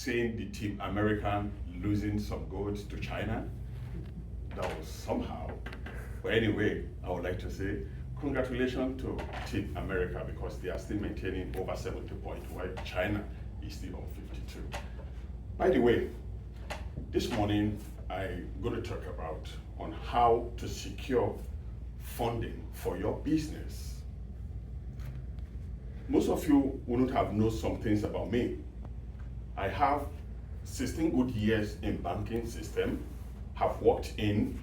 seeing the Team American losing some gold to China. That was somehow. But anyway, I would like to say congratulations to Team America because they are still maintaining over 70 points while China is still on 52. By the way, this morning I'm going to talk about on how to secure funding for your business. Most of you wouldn't have known some things about me. I have 16 good years in banking system, have worked in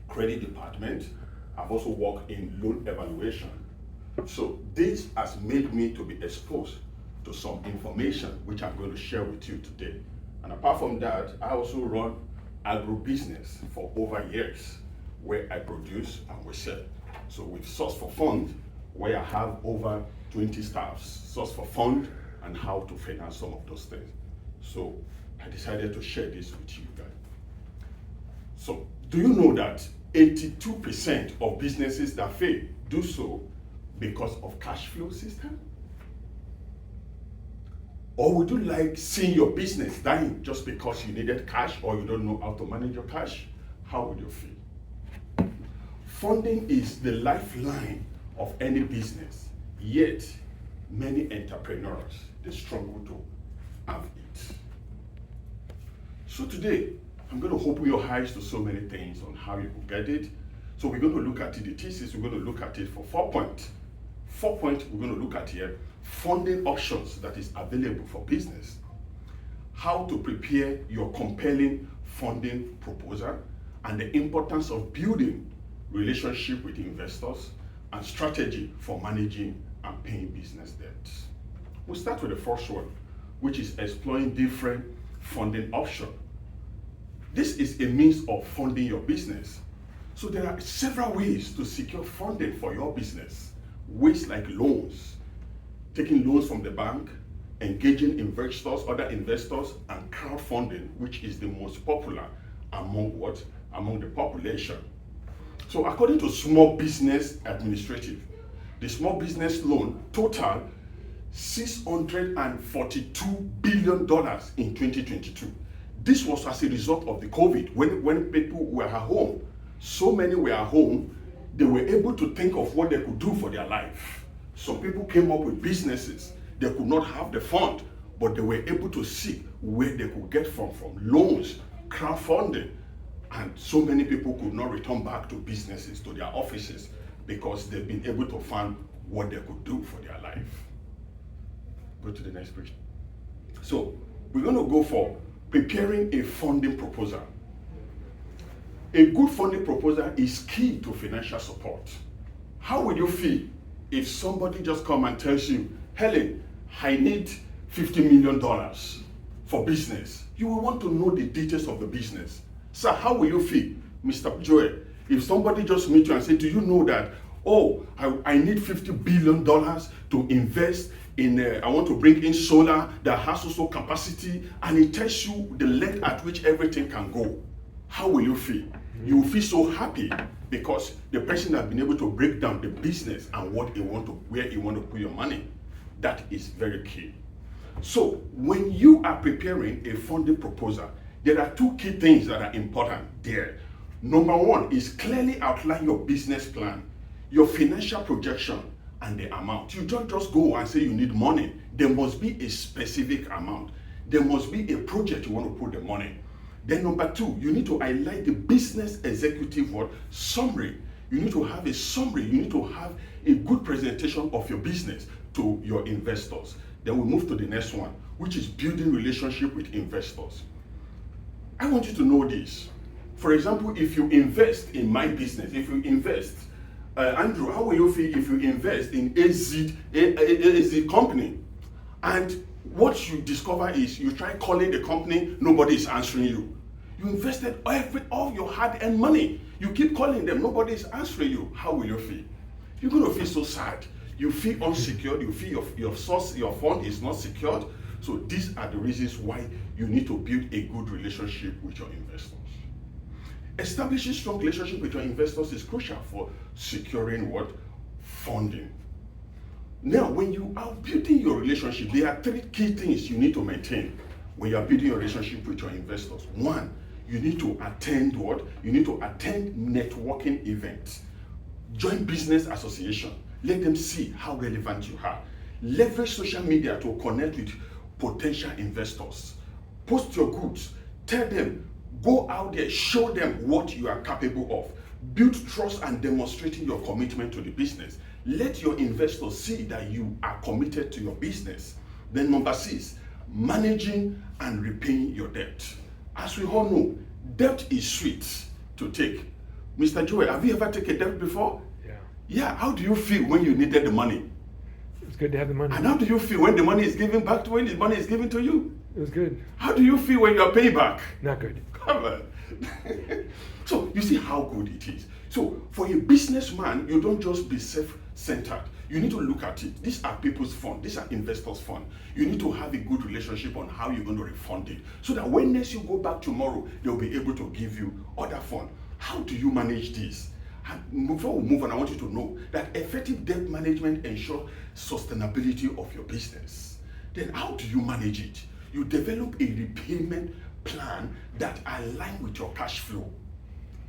credit department, I've also worked in loan evaluation. So this has made me to be exposed to some information which I'm going to share with you today. And apart from that, I also run agro-business for over years where I produce and we sell. So with Source for Fund, where I have over 20 staffs, Source for Fund and how to finance some of those things. So I decided to share this with you guys. So do you know that 82% of businesses that fail do so because of cash flow system? Or would you like seeing your business dying just because you needed cash or you don't know how to manage your cash? How would you feel? Funding is the lifeline of any business, yet many entrepreneurs, they struggle to have it. So today, I'm going to open your eyes to so many things on how you could get it. So we're going to look at it, the thesis, we're going to look at it for 4 points. 4 points we're going to look at here, funding options that is available for business, how to prepare your compelling funding proposal, and the importance of building relationship with investors, and strategy for managing and paying business debts. We'll start with the first one, which is exploring different funding options. This is a means of funding your business. So there are several ways to secure funding for your business. Ways like loans, taking loans from the bank, engaging investors, other investors, and crowdfunding, which is the most popular among what? Among the population. So according to Small Business Administrative, the small business loan total $642 billion in 2022. This was as a result of the COVID, when people were at home. So many were at home, they were able to think of what they could do for their life. Some people came up with businesses. They could not have the fund, but they were able to see where they could get from loans, crowdfunding. And so many people could not return back to businesses, to their offices, because they've been able to find what they could do for their life. Go to the next page. So we're going to go for preparing a funding proposal. A good funding proposal is key to financial support. How would you feel if somebody just come and tells you, Helen, I need $50 million for business? You will want to know the details of the business. Sir, how will you feel, Mr. Joel, if somebody just meet you and say, do you know that, oh, I need $50 billion to invest in, I want to bring in solar that has also capacity, and it tells you the length at which everything can go. How will you feel? You will feel so happy because the person has been able to break down the business and what you want to, where you want to put your money. That is very key. So when you are preparing a funding proposal, there are two key things that are important there. Number one is clearly outline your business plan, your financial projection, and the amount. You don't just go and say you need money. There must be a specific amount. There must be a project you want to put the money. Then number two, you need to highlight the business executive summary. You need to have a summary. You need to have a good presentation of your business to your investors. Then we move to the next one, which is building relationship with investors. I want you to know this. For example, if you invest in my business, if you invest, Andrew, how will you feel if you invest in AZ company? And what you discover is you try calling the company, nobody is answering you. You invested all your hard-earned money. You keep calling them, nobody is answering you. How will you feel? You're going to feel so sad. You feel unsecured. You feel your source, your fund is not secured. So these are the reasons why you need to build a good relationship with your investors. Establishing strong relationship with your investors is crucial for securing what? Funding. Now, when you are building your relationship, there are three key things you need to maintain. when you are building your relationship with your investors. One, you need to attend what? You need to attend networking events. Join business association. Let them see how relevant you are. Leverage social media to connect with potential investors. Post your goods. Tell them, go out there, show them what you are capable of. Build trust and demonstrating your commitment to the business. Let your investors see that you are committed to your business. Then number 6, managing and repaying your debt. As we all know, debt is sweet to take. Mr. Joel, have you ever taken debt before? Yeah. Yeah, how do you feel when you needed the money? It was good to have the money. And how do you feel when the money is given back to when the money is given to you? It was good. How do you feel when you are paid back? Not good. Come on. So you see how good it is. So for a businessman, you don't just be self-centered. You need to look at it. These are people's funds. These are investors' funds. You need to have a good relationship on how you're going to refund it. So that when next you go back tomorrow, they'll be able to give you other funds. How do you manage this? And before we move on, I want you to know that effective debt management ensures sustainability of your business. Then how do you manage it? You develop a repayment plan that aligns with your cash flow.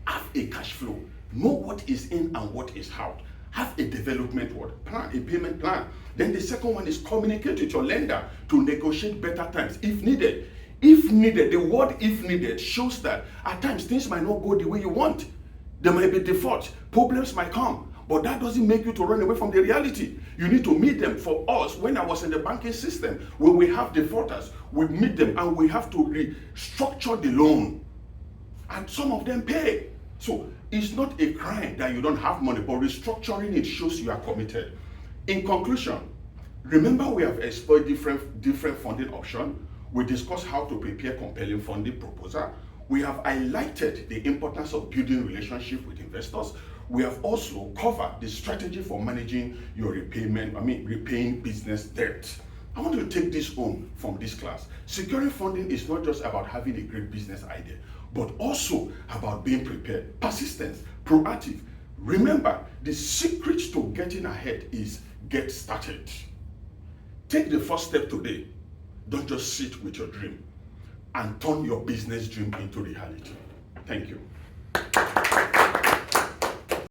Have a cash flow. Know what is in and what is out. Have a development plan, a payment plan. Then the second one is communicate with your lender to negotiate better terms if needed. If needed, the word if needed shows that at times things might not go the way you want. There might be default, problems might come, but that doesn't make you to run away from the reality. You need to meet them. For us, when I was in the banking system, when we have defaulters, we meet them and we have to restructure the loan. And some of them pay. So it's not a crime that you don't have money, but restructuring it shows you are committed. In conclusion, remember we have explored different funding options. We discussed how to prepare compelling funding proposal. We have highlighted the importance of building relationship with investors. We have also covered the strategy for managing your repaying business debt. I want you to take this home from this class. Securing funding is not just about having a great business idea, but also about being prepared, persistent, proactive. Remember, the secret to getting ahead is get started. Take the first step today. Don't just sit with your dream and turn your business dream into reality. Thank you.